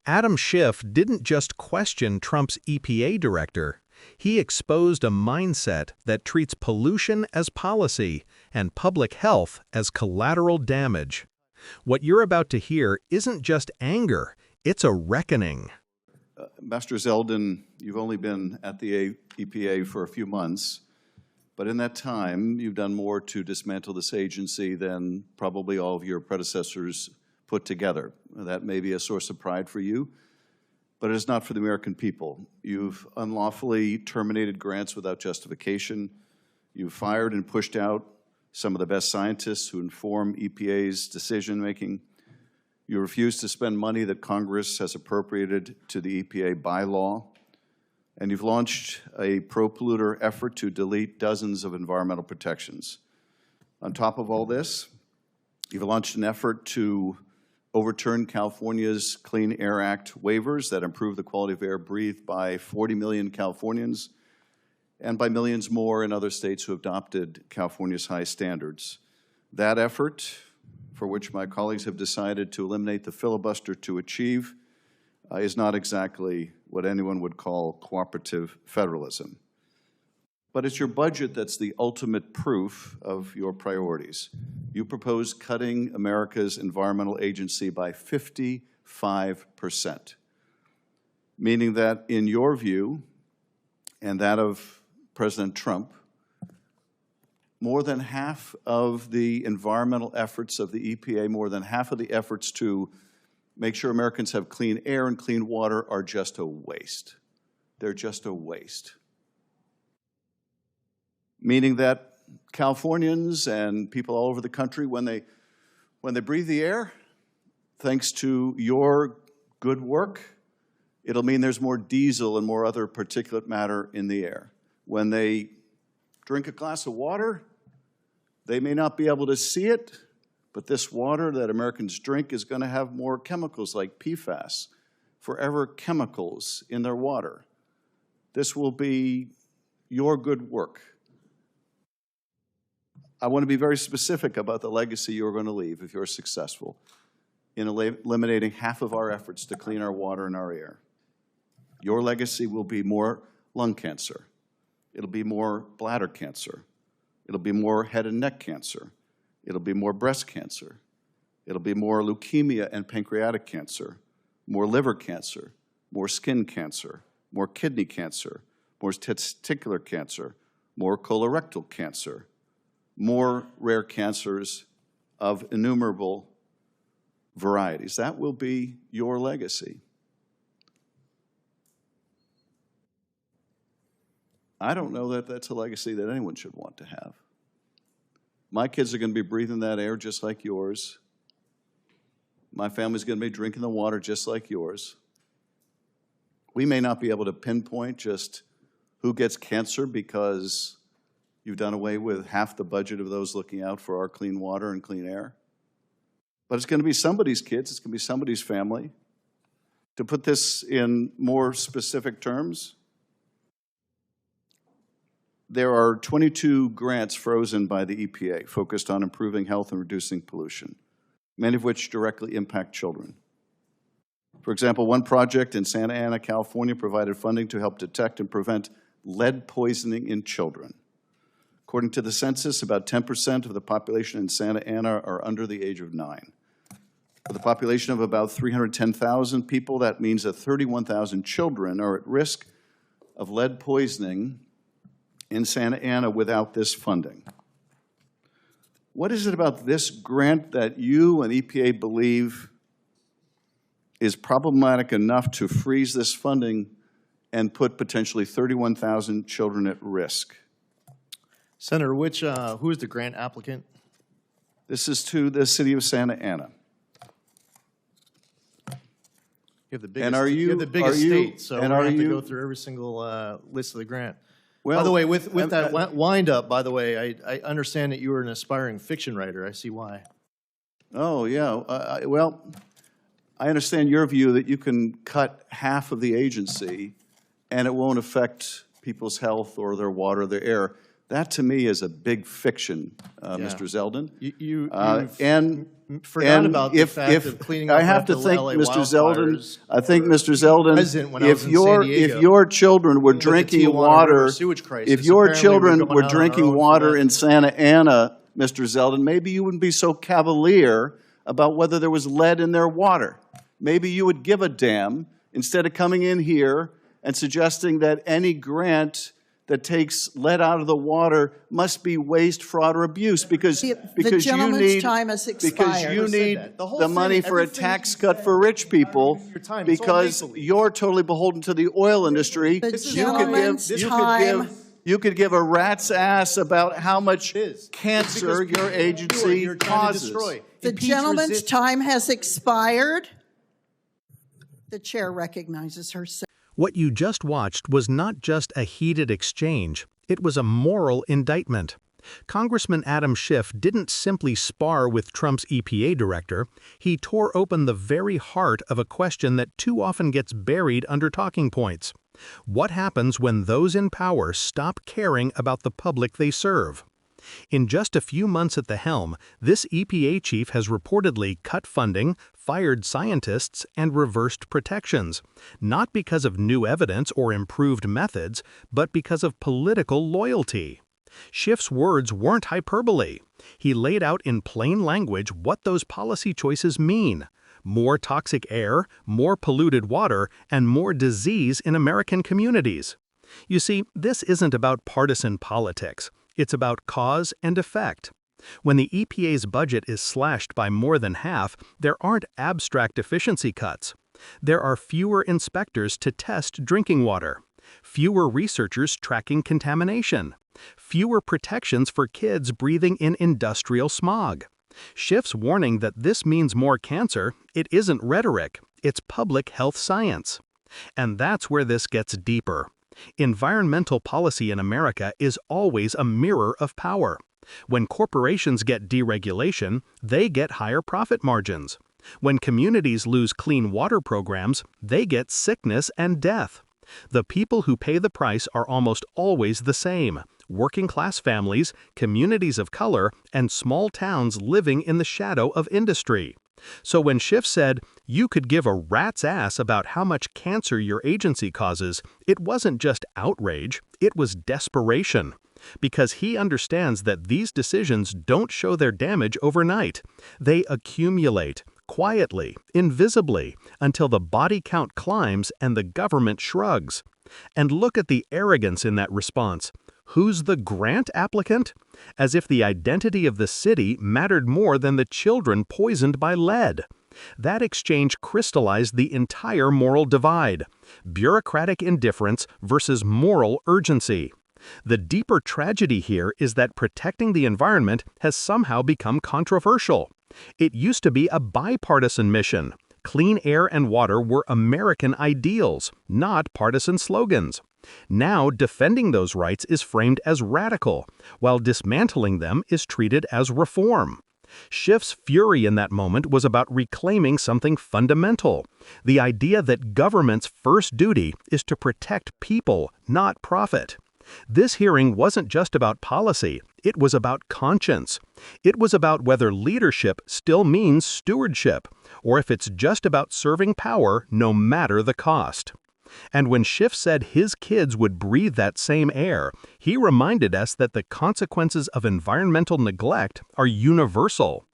Adam Schiff didn't just question Trump's EPA director. He exposed a mindset that treats pollution as policy and public health as collateral damage. What you're about to hear isn't just anger, it's a reckoning. Master Zeldin, you've only been at the EPA for a few months, but in that time, you've done more to dismantle this agency than probably all of your predecessors put together. That may be a source of pride for you, but it is not for the American people. You've unlawfully terminated grants without justification. You've fired and pushed out some of the best scientists who inform EPA's decision-making. You refuse to spend money that Congress has appropriated to the EPA by law. And you've launched a pro-polluter effort to delete dozens of environmental protections. On top of all this, you've launched an effort to overturn California's Clean Air Act waivers that improve the quality of air breathed by 40 million Californians and by millions more in other states who have adopted California's high standards. That effort, for which my colleagues have decided to eliminate the filibuster to achieve, is not exactly what anyone would call cooperative federalism. But it's your budget that's the ultimate proof of your priorities. You propose cutting America's environmental agency by 55%, meaning that in your view, and that of President Trump, more than half of the environmental efforts of the EPA, more than half of the efforts to make sure Americans have clean air and clean water are just a waste. They're just a waste. Meaning that Californians and people all over the country, when they breathe the air, thanks to your good work, it'll mean there's more diesel and more other particulate matter in the air. When they drink a glass of water, they may not be able to see it, but this water that Americans drink is going to have more chemicals like PFAS, forever chemicals in their water. This will be your good work. I want to be very specific about the legacy you're going to leave if you're successful in eliminating half of our efforts to clean our water and our air. Your legacy will be more lung cancer. It'll be more bladder cancer. It'll be more head and neck cancer. It'll be more breast cancer. It'll be more leukemia and pancreatic cancer, more liver cancer, more skin cancer, more kidney cancer, more testicular cancer, more colorectal cancer, more rare cancers of innumerable varieties. That will be your legacy. I don't know that that's a legacy that anyone should want to have. My kids are going to be breathing that air just like yours. My family's going to be drinking the water just like yours. We may not be able to pinpoint just who gets cancer because you've done away with half the budget of those looking out for our clean water and clean air. But it's going to be somebody's kids. It's going to be somebody's family. To put this in more specific terms, there are 22 grants frozen by the EPA focused on improving health and reducing pollution, many of which directly impact children. For example, one project in Santa Ana, California, provided funding to help detect and prevent lead poisoning in children. According to the census, about 10% of the population in Santa Ana are under the age of 9. With a population of about 310,000 people, that means that 31,000 children are at risk of lead poisoning in Santa Ana without this funding. What is it about this grant that you and EPA believe is problematic enough to freeze this funding and put potentially 31,000 children at risk? Senator, who is the grant applicant? This is to the city of Santa Ana. You have the biggest, you have the biggest state, so we're going to have to go through every single list of the grant. Well, by the way, with that wind-up, by the way, I understand that you were an aspiring fiction writer. I see why. Oh, yeah. Well, I understand your view that you can cut half of the agency and it won't affect people's health or their water or their air. That, to me, is a big fiction, Mr. Zeldin. forgot about the fact of cleaning up I have to after think, LA Mr. Zeldin, wildfires. I think, Mr. Zeldin, if your children were drinking water, if your children were drinking water in Santa Ana, Mr. Zeldin, maybe you wouldn't be so cavalier about whether there was lead in their water. Maybe you would give a damn instead of coming in here and suggesting that any grant that takes lead out of the water must be waste, fraud, or abuse because you need time has expired. the money for a tax cut for rich people because you're totally beholden to the oil industry. You could give a rat's ass about how much cancer your agency causes. The gentleman's time has expired. The chair recognizes herself. What you just watched was not just a heated exchange, it was a moral indictment. Congressman Adam Schiff didn't simply spar with Trump's EPA director, he tore open the very heart of a question that too often gets buried under talking points. What happens when those in power stop caring about the public they serve? In just a few months at the helm, this EPA chief has reportedly cut funding, fired scientists, and reversed protections, not because of new evidence or improved methods, but because of political loyalty. Schiff's words weren't hyperbole. He laid out in plain language what those policy choices mean: more toxic air, more polluted water, and more disease in American communities. You see, this isn't about partisan politics. It's about cause and effect. When the EPA's budget is slashed by more than half, there aren't abstract efficiency cuts. There are fewer inspectors to test drinking water, fewer researchers tracking contamination, fewer protections for kids breathing in industrial smog. Schiff's warning that this means more cancer, it isn't rhetoric, it's public health science. And that's where this gets deeper. Environmental policy in America is always a mirror of power. When corporations get deregulation, they get higher profit margins. When communities lose clean water programs, they get sickness and death. The people who pay the price are almost always the same: working-class families, communities of color, and small towns living in the shadow of industry. So when Schiff said, "You could give a rat's ass about how much cancer your agency causes," it wasn't just outrage, it was desperation. Because he understands that these decisions don't show their damage overnight. They accumulate, quietly, invisibly, until the body count climbs and the government shrugs. And look at the arrogance in that response. Who's the grant applicant? As if the identity of the city mattered more than the children poisoned by lead. That exchange crystallized the entire moral divide: bureaucratic indifference versus moral urgency. The deeper tragedy here is that protecting the environment has somehow become controversial. It used to be a bipartisan mission. Clean air and water were American ideals, not partisan slogans. Now, defending those rights is framed as radical, while dismantling them is treated as reform. Schiff's fury in that moment was about reclaiming something fundamental: the idea that government's first duty is to protect people, not profit. This hearing wasn't just about policy, it was about conscience. It was about whether leadership still means stewardship, or if it's just about serving power no matter the cost. And when Schiff said his kids would breathe that same air, he reminded us that the consequences of environmental neglect are universal.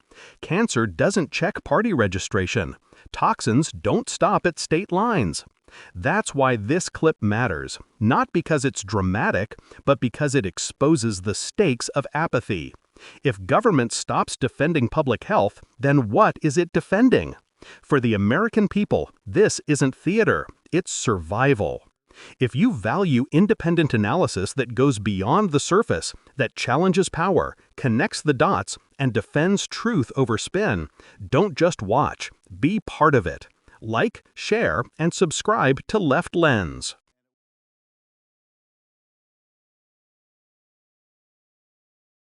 Cancer doesn't check party registration. Toxins don't stop at state lines. That's why this clip matters, not because it's dramatic, but because it exposes the stakes of apathy. If government stops defending public health, then what is it defending? For the American people, this isn't theater, it's survival. If you value independent analysis that goes beyond the surface, that challenges power, connects the dots, and defends truth over spin, don't just watch, be part of it. Like, share, and subscribe to Left Lens.